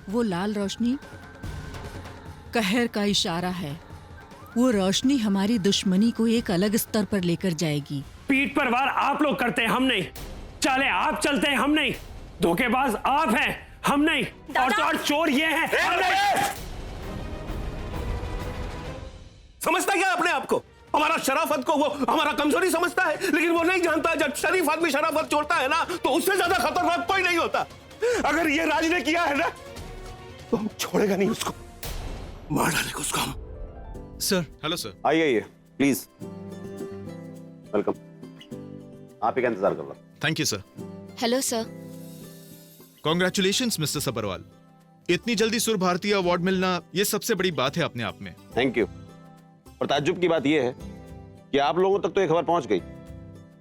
वो लाल रोशनी कहर का इशारा है। वो रोशनी हमारी दुश्मनी को एक अलग स्तर पर लेकर जाएगी। पीठ पर वार आप लोग करते हैं, हम नहीं। चाले आप चलते हैं, हम नहीं। धोखेबाज आप हैं, हम नहीं। और चोर ये हैं, हम नहीं। समझता क्या अपने आप को? हमारा शराफत को वो हमारा कमजोरी समझता है, लेकिन वो नहीं जानता जब शरीफ आदमी शराफत छोड़ता है ना तो उससे ज्यादा खतरनाक कोई नहीं होता। अगर ये राज ने किया है ना तो हम छोड़ेगा नहीं उसको, मार डालेगा उसको हम। सर। Hello sir. आइए प्लीज, वेलकम। आप ही का इंतजार कर रहा हूं। Thank you sir. Hello sir. Congratulations mister Sabharwal, इतनी जल्दी सुर भारती अवार्ड मिलना ये सबसे बड़ी बात है अपने आप में। Thank you. और ताज्जुब की बात यह है कि आप लोगों तक तो ये खबर पहुंच गई,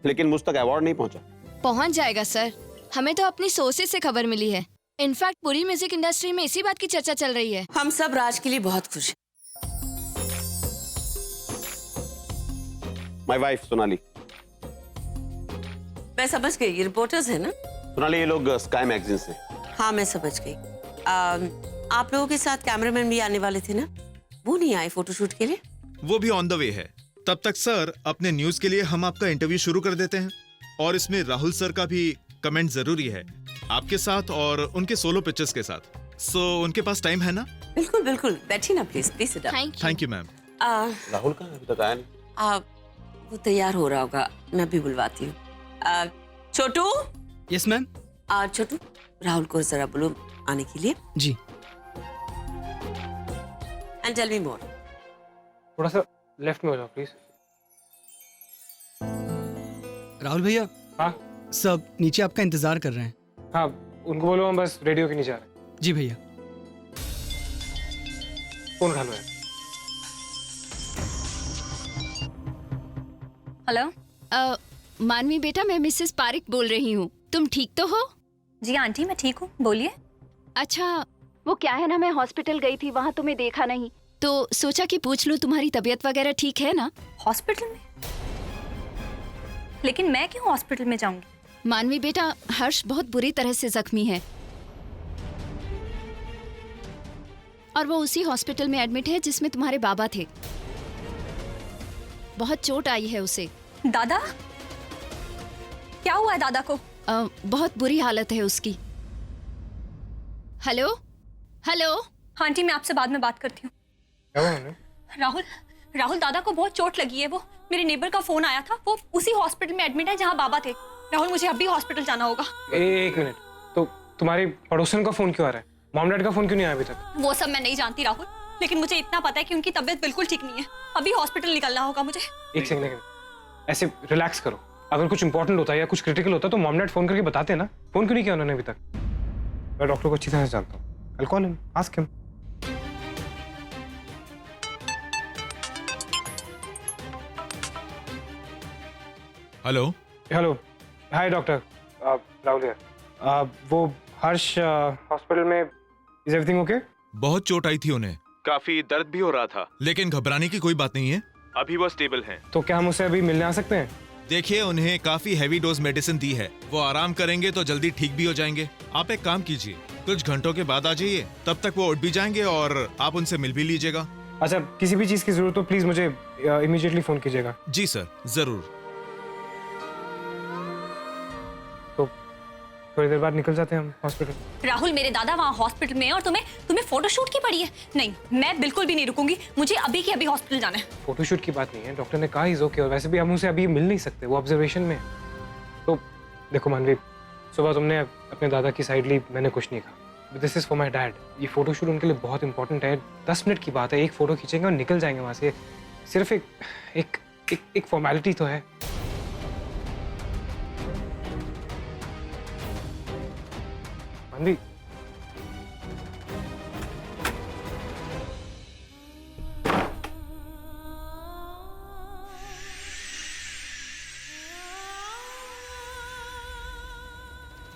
लेकिन मुझ तक अवार्ड नहीं पहुंचा। पहुंच जाएगा सर, हमें तो अपनी सोर्सेज से खबर मिली है। इनफैक्ट पूरी म्यूजिक इंडस्ट्री में इसी बात की चर्चा चल रही है। हम सब राज के लिए बहुत खुश हैं। My wife Sonali. मैं समझ गई, ये रिपोर्टर्स है ना? सोनाली, ये लोग स्काई मैगजीन से। हाँ मैं समझ गई। आप लोगों के साथ कैमरामैन भी आने वाले थे ना, वो नहीं आए फोटोशूट के लिए? वो भी ऑन द वे है। तब तक सर अपने न्यूज के लिए हम आपका इंटरव्यू शुरू कर देते हैं, और इसमें राहुल सर का भी कमेंट जरूरी है आपके साथ और उनके सोलो पिक्चर्स के साथ। सो उनके पास टाइम है ना? बिल्कुल बिल्कुल, बैठिए ना please, please sit down. Thank you ma'am. Rahul कहाँ है? अभी तक आया नहीं। वो तैयार हो रहा होगा, मैं भी बुलवाती हूँ। छोटू। Yes ma'am. छोटू, राहुल को जरा बोलो आने के लिए। जी। And tell me more. थोड़ा सा लेफ्ट में हो जाओ प्लीज। राहुल भैया। हाँ सब नीचे आपका इंतजार कर रहे हैं। हाँ, उनको बोलो हम बस रेडियो के नीचे आ रहे हैं। जी भैया। फोन खा लो यार। हेलो मानवी बेटा, मैं मिसेस पारिक बोल रही हूँ। तुम ठीक तो हो? जी आंटी मैं ठीक हूँ, बोलिए। अच्छा, वो क्या है ना, मैं हॉस्पिटल गई थी, वहाँ तुम्हें देखा नहीं, तो सोचा कि पूछ लूँ तुम्हारी तबीयत वगैरह ठीक है ना? हॉस्पिटल में? लेकिन मैं क्यों हॉस्पिटल में जाऊंगी? मानवी बेटा, हर्ष बहुत बुरी तरह से जख्मी है और वो उसी हॉस्पिटल में एडमिट है जिसमें तुम्हारे बाबा थे। बहुत चोट आई है उसे। दादा? क्या हुआ है दादा को? बहुत बुरी हालत है उसकी। Hello hello. हाँ आंटी, मैं आपसे बाद में बात करती हूँ। राहुल, राहुल दादा को बहुत चोट लगी है। वो मेरे नेबर का फोन आया था, वो उसी हॉस्पिटल में एडमिट है जहाँ बाबा थे। राहुल, मुझे अभी हॉस्पिटल जाना होगा। एक मिनट, तो तुम्हारी पड़ोसन का फोन क्यों आ रहा है? मॉम डैड का फोन क्यों नहीं आया अभी तक? वो सब मैं नहीं जानती राहुल, लेकिन मुझे इतना पता है कि उनकी तबीयत बिल्कुल ठीक नहीं है। अभी हॉस्पिटल निकलना होगा मुझे। एक सेकंड, ऐसे रिलैक्स करो। अगर कुछ इंपॉर्टेंट होता है या कुछ क्रिटिकल होता है तो मॉम डैड फोन करके बताते ना। फोन क्यों नहीं किया उन्होंने अभी तक? मैं डॉक्टर को अच्छी तरह से जानता हूँ। I'll call him, ask him. Hello. Hello, हाय डॉक्टर, राहुल है। वो हर्ष हॉस्पिटल में, इज एवरीथिंग ओके? बहुत चोट आई थी उन्हें, काफी दर्द भी हो रहा था, लेकिन घबराने की कोई बात नहीं है, अभी वो स्टेबल हैं। तो क्या हम उसे अभी मिलने आ सकते हैं? देखिए, उन्हें काफी हैवी डोज मेडिसिन दी है, वो आराम करेंगे तो जल्दी ठीक भी हो जाएंगे। आप एक काम कीजिए, कुछ घंटों के बाद आ जाइए, तब तक वो उठ भी जाएंगे और आप उनसे मिल भी लीजिएगा। अच्छा, किसी भी चीज की जरूरत हो प्लीज मुझे इमीडिएटली फोन कीजिएगा। जी सर, जरूर। तो थोड़ी देर बाद निकल जाते हैं हम हॉस्पिटल। राहुल, मेरे दादा वहाँ हॉस्पिटल में है और तुम्हें फोटोशूट की पड़ी है? नहीं, मैं बिल्कुल भी नहीं रुकूंगी, मुझे अभी की अभी हॉस्पिटल जाना है। फोटोशूट की बात नहीं है, डॉक्टर ने कहा इज ओके, और वैसे भी हम उसे अभी मिल नहीं सकते, वो ऑब्जर्वेशन में। तो देखो मानवी, सुबह तुमने अपने दादा की साइड ली, मैंने कुछ नहीं कहा। This is for my dad. ये फोटोशूट उनके लिए बहुत इंपॉर्टेंट है। 10 मिनट की बात है, एक फोटो खींचेंगे और निकल जाएंगे वहां से। सिर्फ एक फॉर्मेलिटी तो है। मानवी,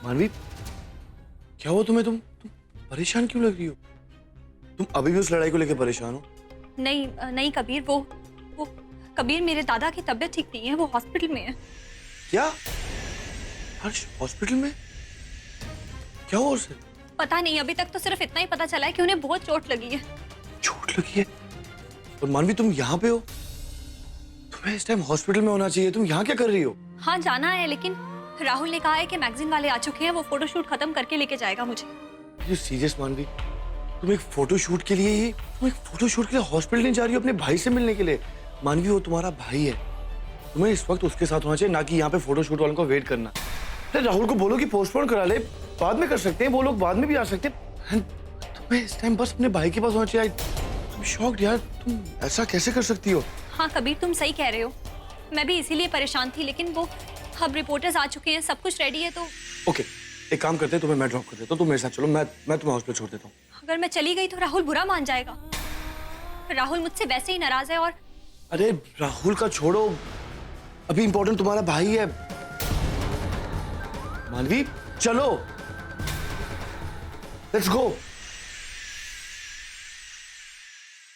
मानवी, क्या हुआ तुम्हें? तुम परेशान क्यों लग रही हो? तुम अभी भी उस लड़ाई को लेकर परेशान हो? नहीं नहीं कबीर, वो कबीर, मेरे दादा की तबीयत ठीक नहीं है, वो हॉस्पिटल में है। क्या? हर्ष हॉस्पिटल में? क्या हुआ उसे? पता नहीं, अभी तक तो सिर्फ इतना ही पता चला है कि उन्हें बहुत चोट लगी है। चोट लगी है? और मानवी तुम यहाँ पे हो? तुम्हें इस टाइम हॉस्पिटल में होना चाहिए, तुम यहाँ क्या कर रही हो? हाँ जाना है, लेकिन राहुल ने कहा है कि मैगजीन वाले आ चुके हैं, वो फोटोशूट खत्म करके लेके जाएगा मुझे। ये सीरियस मानवी? तुम एक फोटोशूट के लिए हॉस्पिटल नहीं जा रही हो अपने भाई से मिलने के लिए? मानवी वो तुम्हारा भाई है, तुम्हें इस वक्त उसके साथ होना चाहिए, ना कि यहाँ पे फोटोशूट वालों को वेट करना। अरे राहुल को बोलो कि पोस्टपोन करा ले, बाद में कर सकते हैं, वो लोग बाद में भी आ सकते हैं। तुम्हें इस टाइम बस अपने भाई के पास होना चाहिए। तुम शॉक्ड यार, तुम ऐसा कैसे कर सकती हो? हाँ कबीर तुम सही कह रहे हो, मैं भी इसीलिए परेशान थी, लेकिन वो अब रिपोर्टर्स आ चुके हैं, सब कुछ रेडी है तो। ओके, एक काम करते हैं, तुम्हें मैं ड्रॉप कर देता हूँ, तुम मेरे साथ चलो, मैं तुम्हें हॉस्पिटल छोड़ देता हूँ। अगर मैं चली गई तो राहुल बुरा मान जाएगा। राहुल मुझसे वैसे ही नाराज है। और अरे राहुल का छोड़ो, अभी इंपॉर्टेंट तुम्हारा भाई है। मानवी चलो, लेट्स गो।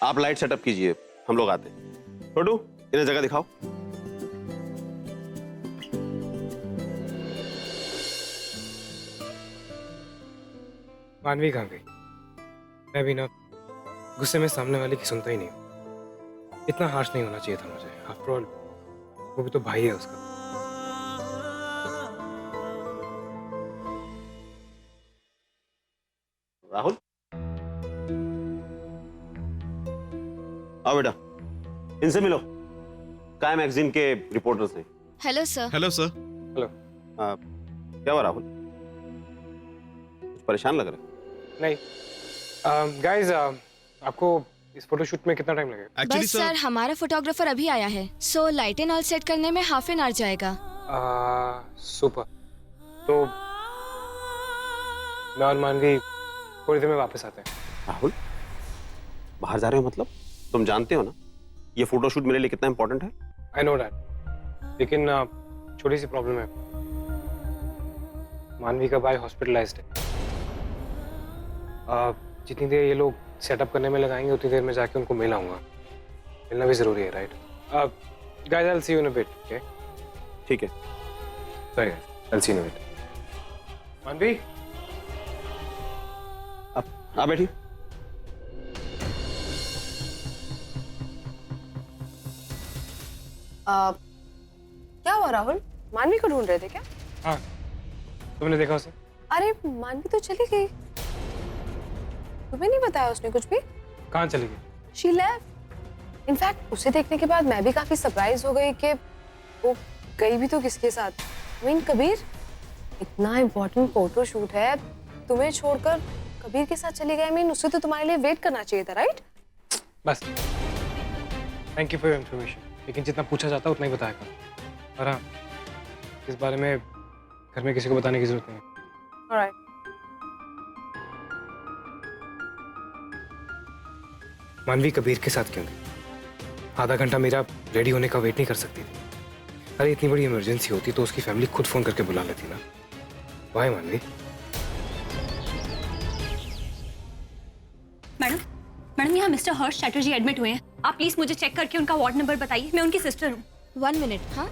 आप लाइट सेटअप कीजिए, हम लोग आते हैं। छोटू इन्हें जगह दिखाओ। मानवी कहाँ गई? मैं भी ना गुस्से में सामने वाले की सुनता ही नहीं हूँ। इतना हार्श नहीं होना चाहिए था मुझे। आफ्टर ऑल वो भी तो भाई है उसका। राहुल आओ बेटा, इनसे मिलो। काय मैगजीन के रिपोर्टर्स हैं। Hello sir. Hello sir. Hello. क्या हुआ राहुल, कुछ परेशान लग रहे? नहीं गाइस, आपको इस फोटोशूट में कितना टाइम लगेगा? एक्चुअली बस सर हमारा फोटोग्राफर अभी आया है, so light and all set करने में हाफ एन आवर जाएगा। सुपर। तो मैं और मानवी थोड़ी देर में वापस आते हैं। राहुल बाहर जा रहे हो मतलब? तुम जानते हो ना ये फोटोशूट मेरे लिए कितना इंपॉर्टेंट है। आई नो डैट, लेकिन छोटी सी प्रॉब्लम है। मानवी का भाई हॉस्पिटलाइज्ड है। जितनी देर ये लोग सेटअप करने में लगाएंगे उतनी देर में जाके उनको मिल आऊंगा। मिलना भी जरूरी है, right? Guys I will see you in a bit. Okay ठीक है। सही है, I will see you in a bit. मानवी अब आ बैठी। क्या हुआ राहुल? मानवी को ढूंढ रहे थे क्या? हाँ, तुमने देखा उसे? अरे मानवी तो चली गई, तुम्हें नहीं बताया उसने कुछ भी? कहाँ चली गई? She left. इनफैक्ट उसे देखने के बाद मैं भी काफी सरप्राइज हो गई कि वो गई भी तो किसके साथ। कबीर, इतना इम्पोर्टेंट फोटो शूट है, तुम्हें छोड़कर कबीर के साथ चली गई। उसे तो तुम्हारे लिए वेट करना चाहिए था, राइट? बस, thank you for your information. लेकिन जितना पूछा जाता है उतना ही बताया करो। और हाँ, इस बारे में घर में किसी को बताने की जरूरत नहीं है। Alright. मानवी कबीर के साथ क्यों गई? आधा घंटा मेरा रेडी होने का वेट नहीं कर सकती थी? अरे इतनी बड़ी इमरजेंसी होती तो उसकी फैमिली खुद फोन करके बुला लेती ना। वाह मानवी? मैडम यहाँ मिस्टर हर्ष चैटर्जी एडमिट हुए हैं। आप प्लीज मुझे चेक करके उनका वार्ड नंबर बताइए, मैं उनकी सिस्टर हूँ। 1 मिनट। हाँ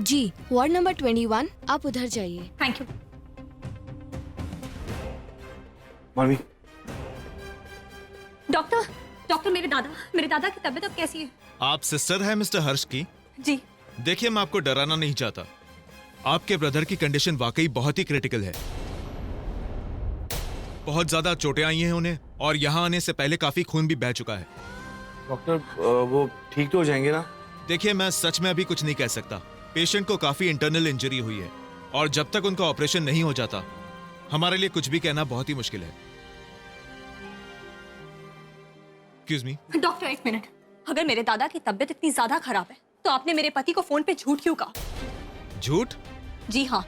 जी, वार्ड नंबर 21, आप उधर जाइए। Thank you. मानवी डॉक्टर मेरे दादा की तबीयत अब कैसी है? आप सिस्टर है मिस्टर हर्ष की? जी। देखिए मैं आपको डराना नहीं चाहता, आपके ब्रदर की कंडीशन वाकई बहुत ही क्रिटिकल है। बहुत ज्यादा चोटें आई हैं उन्हें और यहाँ आने से पहले काफी खून भी बह चुका है। डॉक्टर वो ठीक तो हो जाएंगे ना? देखिए मैं सच में अभी कुछ नहीं कह सकता। पेशेंट को काफी इंटरनल इंजरी हुई है और जब तक उनका ऑपरेशन नहीं हो जाता हमारे लिए कुछ भी कहना बहुत ही मुश्किल है। Excuse me. डॉक्टर एक मिनट, अगर मेरे दादा की तबीयत इतनी ज्यादा खराब है तो आपने मेरे पति को फोन पे झूठ क्यों कहा? झूठ? जी हाँ,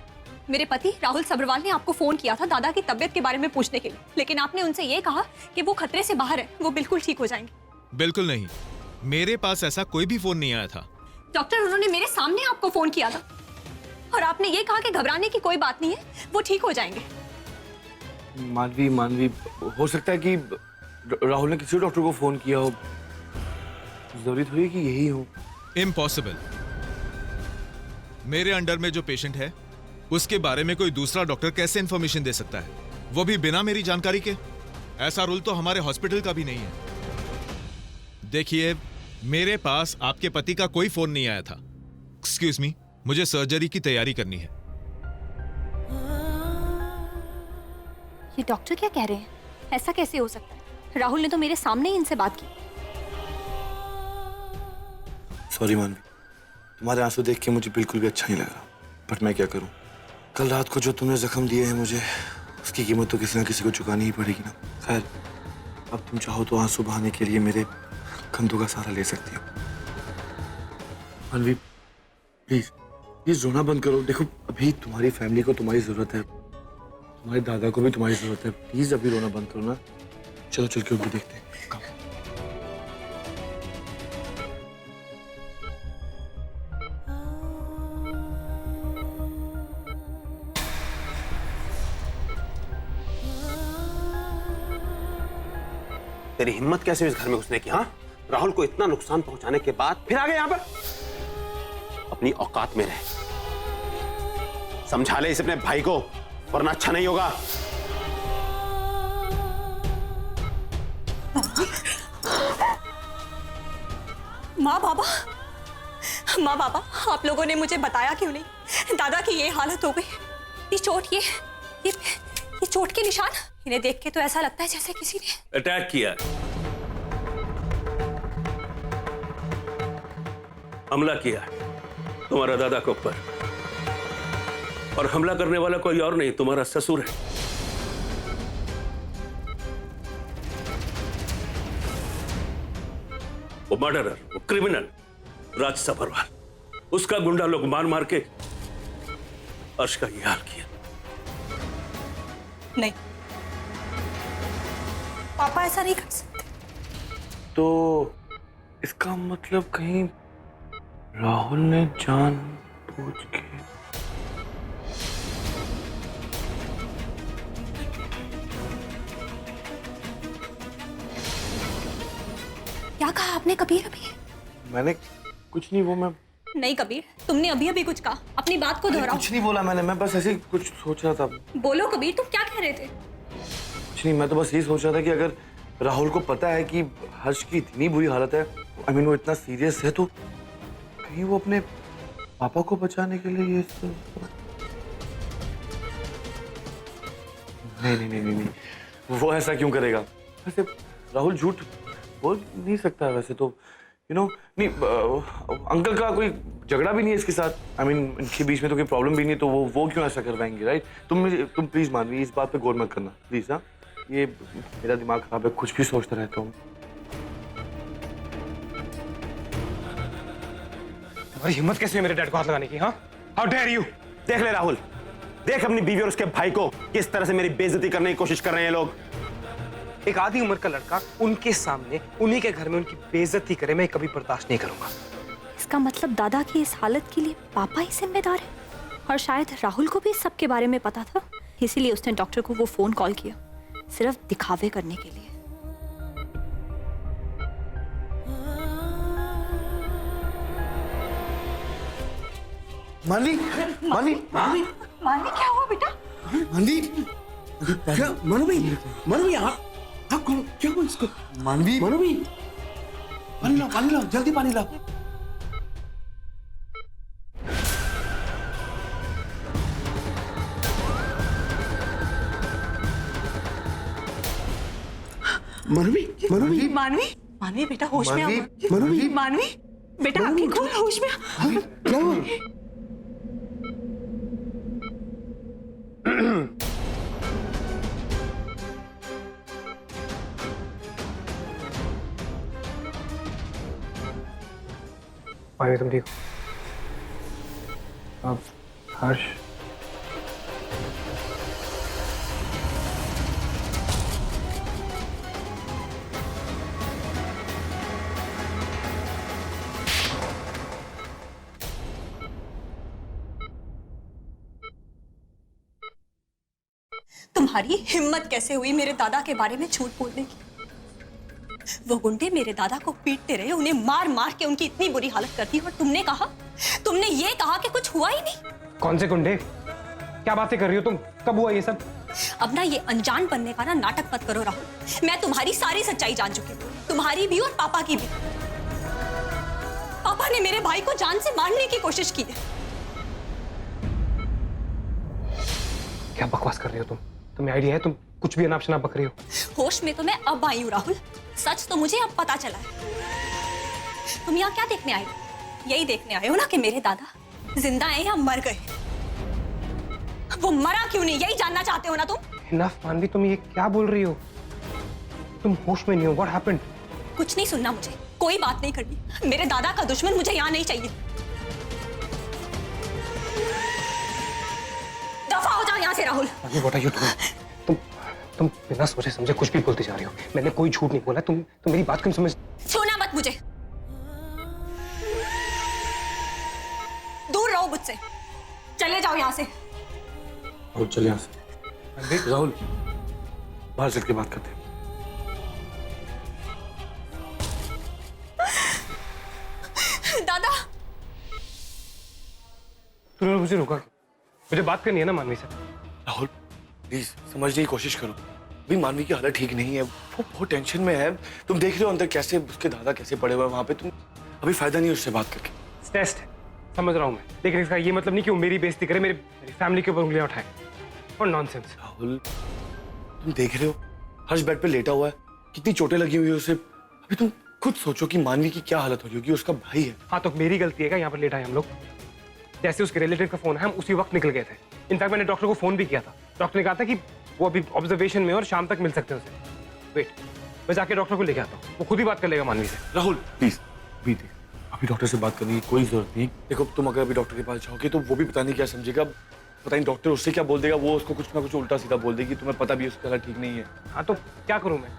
मेरे पति राहुल सब्रवाल ने आपको फोन किया था दादा की तबीयत के बारे में पूछने के लिए, लेकिन आपने उनसे ये कहा कि वो खतरे से बाहर है, वो बिल्कुल ठीक हो जाएंगे। बिल्कुल नहीं, मेरे पास ऐसा कोई भी फोन नहीं आया था। डॉक्टर उन्होंने मेरे सामने आपको फोन किया था और आपने ये कहा कि घबराने की कोई बात नहीं है, वो ठीक हो जाएंगे। मानवी हो सकता है कि राहुल ने किसी डॉक्टर को फोन किया हो, जरूरी थोड़ी कि यही हो। इम्पॉसिबल। मेरे अंडर में जो पेशेंट है उसके बारे में कोई दूसरा डॉक्टर कैसे इंफॉर्मेशन दे सकता है, वो भी बिना मेरी जानकारी के? ऐसा रूल तो हमारे हॉस्पिटल का भी नहीं है। देखिए, मेरे पास आपके पति का कोई फोन नहीं आया था। एक्सक्यूज मी, मुझे सर्जरी की तैयारी करनी है। ये डॉक्टर क्या कह रहे हैं? ऐसा कैसे हो सकता है? राहुल ने तो मेरे सामने ही इनसे बात की। सॉरी मानवी, तुम्हारे आंसू देख के मुझे बिल्कुल भी अच्छा नहीं लग रहा, बट मैं क्या करूं? कल रात को जो तुमने जख्म दिए हैं मुझे, उसकी कीमत तो किसी ना किसी को चुकानी ही पड़ेगी ना। खैर, अब तुम चाहो तो आंसू बहाने के लिए मेरे कंधों का सहारा ले सकती हो। मानवी, प्लीज प्लीज रोना बंद करो। देखो, अभी तुम्हारी फैमिली को तुम्हारी जरूरत है, तुम्हारे दादा को भी तुम्हारी जरूरत है। प्लीज अभी रोना बंद करो ना। चलो चल के उनको देखते हैं। तेरी हिम्मत कैसे इस घर में घुसने की? हाँ, राहुल को इतना नुकसान पहुंचाने के बाद फिर आ गए यहाँ पर। अपनी औकात में रहे, समझा ले इसे अपने भाई को, वरना अच्छा नहीं होगा। माँ बाबा, माँ बाबा, आप लोगों ने मुझे बताया क्यों नहीं? दादा की ये हालत हो गई, ये चोट, ये चोट के निशान, इन्हें देख के तो ऐसा लगता है जैसे किसी ने अटैक किया, हमला किया तुम्हारा दादा के ऊपर, और हमला करने वाला कोई और नहीं, तुम्हारा ससुर है। वो मर्डरर, वो क्रिमिनल राज सभरवाल, उसका गुंडा लोग मार मार के अर्श का ये हाल किया। नहीं, पापा ऐसा नहीं कर सकते। तो इसका मतलब कहीं राहुल ने जानबूझ के क्या कहा आपने कबीर? अभी मैंने कुछ नहीं, वो मैं नहीं कबीर, तुमने अभी अभी कुछ कहा, अपनी बात को दोहराओ। कुछ नहीं बोला मैंने, मैं बस ऐसे ही कुछ सोच रहा था। बोलो कबीर, तुम क्या कह रहे थे? कुछ नहीं, मैं तो बस यही सोच रहा था कि अगर राहुल को पता है कि हर्ष की इतनी बुरी हालत है, आई मीन वो इतना सीरियस है, तो कहीं वो अपने पापा को बचाने के लिए ये नहीं, वो ऐसा क्यों करेगा? वैसे राहुल झूठ बोल नहीं सकता है वैसे तो, नहीं, अंकल का कोई झगड़ा भी नहीं है इसके साथ, आई मीन इनके बीच में तो कोई प्रॉब्लम भी नहीं है, तो वो क्यों ऐसा करवाएंगे, राइट? तुम प्लीज मानवी इस बात पे गौर मत करना प्लीज। हाँ, ये मेरा दिमाग खराब है, कुछ भी सोचता रहता हूँ। तुम्हारी हिम्मत कैसे है मेरे डैड को हाथ लगाने की? हाँ, हाउ डेयर यू! देख ले राहुल, देख अपनी बीवी और उसके भाई को किस तरह से मेरी बेइज्जती करने की कोशिश कर रहे हैं लोग। एक आधी उम्र का लड़का उनके सामने उन्हीं के घर में उनकी बेइज्जती करे, मैं कभी बर्दाश्त नहीं करूंगा। इसका मतलब दादा की इस हालत के लिए पापा ही जिम्मेदार है, और शायद राहुल को भी इस सब के बारे में पता था, इसीलिए उसने डॉक्टर को वो फोन कॉल किया, सिर्फ दिखावे करने के लिए। मानवी, मानवी, मानवी, मानवी, क्या हुआ बेटा? मानवी, क्या मानवी, मानवी, आप क्या हुआ इसको? मानवी, मानवी, पानी लाओ, जल्दी पानी लाओ। मानवी, मानवी, मानवी, मानवी बेटा होश में आओ। मानवी, मानवी बेटा आंखें खोल, होश में आओ। क्या हुआ? मानवी तुम ठीक हो? अब हर्ष, तुम्हारी हिम्मत कैसे हुई मेरे दादा के बारे में झूठ बोलने की? वो गुंडे मेरे दादा को पीटते रहे, उन्हें मार मार के उनकी इतनी बुरी हालत कर दी, और तुमने ये कहा कि कुछ हुआ ही नहीं। कौन से गुंडे? क्या बातें कर रही हो तुम? कब हुआ ये सब? अब ना ये अनजान बनने का ना नाटक मत करो राहुल। मैं तुम्हारी सारी सच्चाई जान चुकी हूँ, तुम्हारी भी और पापा की भी। पापा ने मेरे भाई को जान से मारने की कोशिश की है। क्या बकवास कर रही हो तुम? तुम्हें आइडिया है तुम कुछ भी अनाप शनाप बक रही हो? होश में तो मैं अब आई हूँ राहुल, सच तो मुझे अब पता चला है। तुम यहाँ क्या देखने आए हो? यही देखने आए हो ना कि मेरे दादा जिंदा हैं या मर गए। वो मरा क्यों नहीं, यही जानना चाहते हो ना तुम? इनफ मानवी, तुम ये क्या बोल रही हो? तुम होश में नहीं हो। What happened? कुछ नहीं सुनना मुझे, कोई बात नहीं करनी। मेरे दादा का दुश्मन मुझे यहाँ नहीं चाहिए। दफा हो जाओ यहाँ से Rahul. What are you doing? तुम बिना सोचे समझे कुछ भी बोलती जा रही हो। मैंने कोई झूठ नहीं बोला। तुम मेरी बात क्यों समझ? छूना मत मुझे, दूर रहो मुझसे, चले जाओ यहाँ से। राहुल चल यहाँ से। राहुल बाहर चल के बात करते हैं। दादा तूने मुझे रोका क्यों? मुझे बात करनी है ना मानवी से। राहुल प्लीज समझने की कोशिश करो। अभी मानवी की हालत ठीक नहीं है, वो बहुत टेंशन में है। तुम देख रहे हो अंदर कैसे उसके दादा कैसे पड़े हुए वहां पे। तुम अभी फायदा नहीं उससे बात करके। टेस्ट है, समझ रहा हूँ मैं, लेकिन इसका ये मतलब नहीं कि वो मेरी बेइज्जती करे, मेरी फैमिली के ऊपर उंगलियां उठाए। और नॉनसेंस। राहुल तुम देख रहे हो हर्ष बेड पे लेटा हुआ है, कितनी चोटें लगी हुई है उसे। अभी तुम खुद सोचो कि मानवी की क्या हालत हो रही होगी, उसका भाई है। हाँ तो मेरी गलती है क्या यहाँ पर लेटा है हम लोग? जैसे उसके रिलेटिव का फोन है, हम उसी वक्त निकल गए थे। इनफैक्ट मैंने डॉक्टर को फोन भी किया था। डॉक्टर ने कहा था कि वो अभी ऑब्जर्वेशन में और शाम तक मिल सकते हैं उसे। वेट, मैं जाके डॉक्टर को लेके आता हूँ, वो खुद ही बात कर लेगा मानवी से। राहुल प्लीज अभी देख, अभी डॉक्टर से बात करने की कोई जरूरत नहीं। देखो तुम अगर अभी डॉक्टर के पास जाओगे तो वो भी पता नहीं क्या समझेगा, पता नहीं डॉक्टर उससे क्या बोल देगा, वो उसको कुछ ना कुछ उल्टा सीधा बोल देगी। तुम्हें पता भी उसकी हालत ठीक नहीं है। हाँ तो क्या करूँ मैं?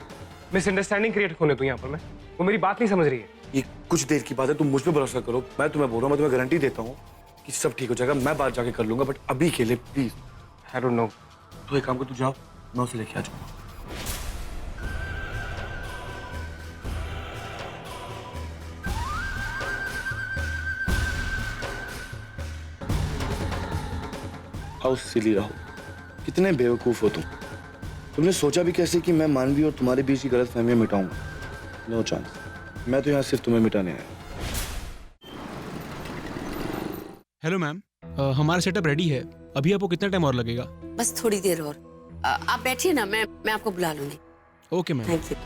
मिसअंडरस्टैंडिंग क्रिएट होने दूं यहाँ पर मैं? वो मेरी बात नहीं समझ रही है। ये कुछ देर की बात है, तुम मुझ पे भरोसा करो। मैं तुम्हें बोल रहा हूँ, मैं तुम्हें गारंटी देता हूँ कि सब ठीक हो जाएगा। मैं बात जाके कर लूंगा, बट अभी के लिए प्लीज। I don't know. तो एक काम कर, तू जाओ, मैं उसे लेके आ जाऊंगा। हाउ सिली राहुल, कितने बेवकूफ हो तुम। तुमने सोचा भी कैसे कि मैं मानवी और तुम्हारे बीच की गलतफहमियां मिटाऊंगा? No chance. मैं तो यहाँ सिर्फ तुम्हें मिटाने आया। हेलो मैम, हमारा सेटअप रेडी है। अभी आपको कितना टाइम और लगेगा? बस थोड़ी देर और। आप बैठिए ना, मैं आपको बुला लूंगी। Okay ma'am. Thank you.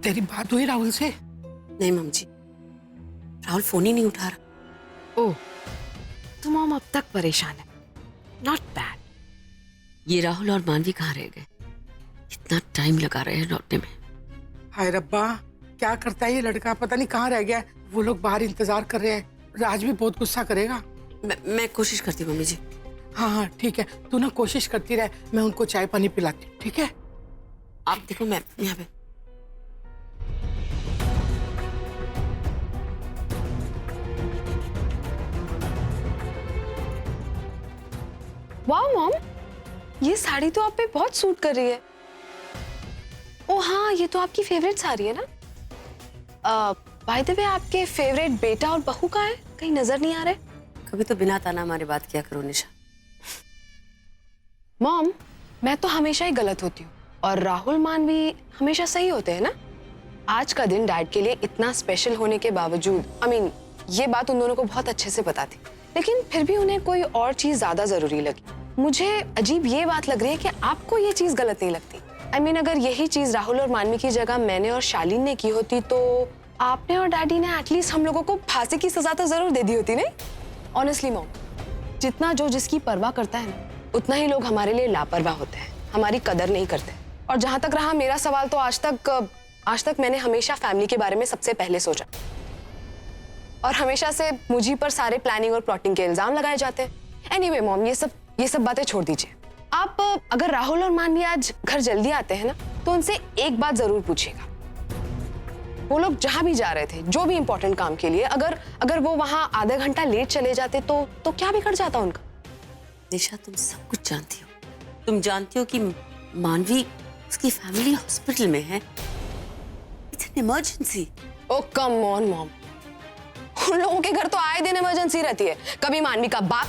तेरी बात हुई राहुल से? नहीं मम जी, राहुल फोन ही नहीं उठा रहा। ओह, तो मॉम अब तक परेशान है। Not bad. ये राहुल और मानवी कहाँ रह गए? इतना टाइम लगा रहे हैं लौटने में। हाय रब्बा, क्या करता है ये लड़का, पता नहीं कहाँ रह गया। वो लोग बाहर इंतजार कर रहे हैं। राज भी बहुत गुस्सा करेगा। मैं कोशिश करती हूँ मम्मी जी। हाँ हाँ ठीक है, तू ना कोशिश करती रहे, मैं उनको चाय पानी पिलाती हूँ, ठीक है? आप देखो मैं यहाँ पे। वाह मॉम, ये साड़ी तो आप पे बहुत सूट कर रही है। ओ हाँ, ये तो आपकी फेवरेट साड़ी है ना? बाय द वे, आपके फेवरेट बेटा और बहू कहाँ है? कहीं नजर नहीं आ रहे। कभी तो बिना ताना हमारे बात किया करो निशा। मॉम, मैं तो हमेशा ही गलत होती हूँ और राहुल मानवी हमेशा सही होते हैं ना। आज का दिन डैड के लिए इतना स्पेशल होने के बावजूद, ये बात उन दोनों को बहुत अच्छे से पता थी, लेकिन फिर भी उन्हें कोई और चीज ज्यादा जरूरी लगी। मुझे अजीब ये बात लग रही है कि आपको ये चीज गलत नहीं लगती। अगर यही चीज राहुल और मानवी की जगह मैंने और शालीन ने की होती तो आपने और डैडी ने एटलीस्ट हम लोगों को फांसी की सजा तो जरूर दे दी होती, नहीं? ऑनेस्टली मॉम, जितना जो जिसकी परवाह करता है ना, उतना ही लोग हमारे लिए लापरवाह होते हैं, हमारी कदर नहीं करते। और जहां तक रहा मेरा सवाल, तो आज तक मैंने हमेशा फैमिली के बारे में सबसे पहले सोचा और हमेशा से मुझी पर सारे प्लानिंग और प्लॉटिंग के इल्जाम लगाए जाते हैं। एनीवे मॉम, ये सब बातें छोड़ दीजिए। आप अगर राहुल और मानवी आज घर जल्दी आते हैं ना, तो उनसे एक बात जरूर पूछिएगा। वो लोग जहां भी जा रहे थे, जो भी इंपॉर्टेंट काम के लिए, अगर वो वहां आधा घंटा लेट चले जाते तो क्या बिगड़ जाता उनका? निशा, तुम सब कुछ जानती हो। तुम जानती हो कि मानवी उसकी फैमिली हॉस्पिटल में है। It's an emergency. Oh come on mom, उन लोगों के घर तो आए दिन इमरजेंसी रहती है। कभी मानवी का बाप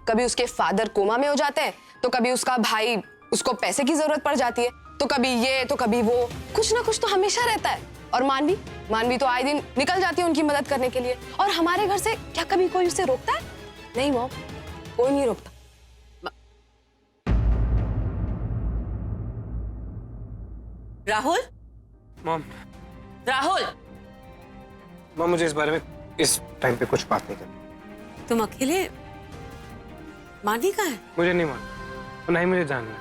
कभी उसके फादर कोमा में हो जाते हैं, तो कभी उसका भाई, उसको पैसे की जरूरत पड़ जाती है, तो कभी ये तो कभी वो, कुछ ना कुछ तो हमेशा रहता है। और मानवी तो आए दिन निकल जाती है उनकी मदद करने के लिए। और हमारे घर से क्या कभी कोई उसे रोकता है? नहीं मॉम, कोई नहीं रोकता। राहुल, मॉम मुझे इस बारे में इस टाइम पे कुछ बात नहीं करनी। तुम अकेले? मानवी कहाँ है? मुझे नहीं मालूम और ना ही मुझे जानना है।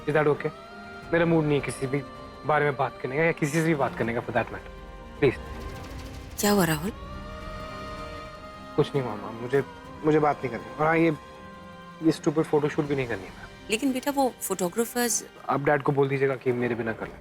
Is that okay? मेरा मूड नहीं है किसी भी बारे में बात करने का या किसी से भी बात करने का, फॉर दैट मैटर। प्लीज। क्या हुआ राहुल? कुछ नहीं मामा, मुझे बात नहीं करनी। और हाँ, ये स्टूपिड फोटोशूट भी नहीं करनी है। लेकिन बेटा वो फोटोग्राफर्स। आप डैड को बोल दीजिएगा कि मेरे बिना कर लें।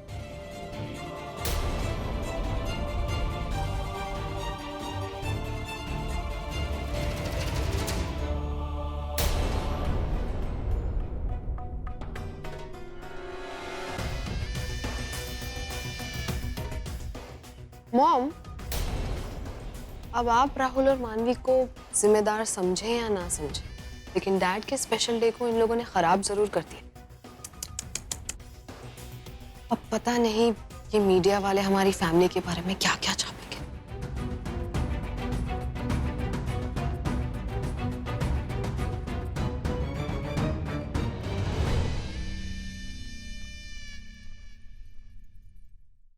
मॉम, अब आप राहुल और मानवी को जिम्मेदार समझे या ना समझे, लेकिन डैड के स्पेशल डे को इन लोगों ने खराब जरूर कर दिया। अब पता नहीं ये मीडिया वाले हमारी फैमिली के बारे में क्या क्या छापेंगे।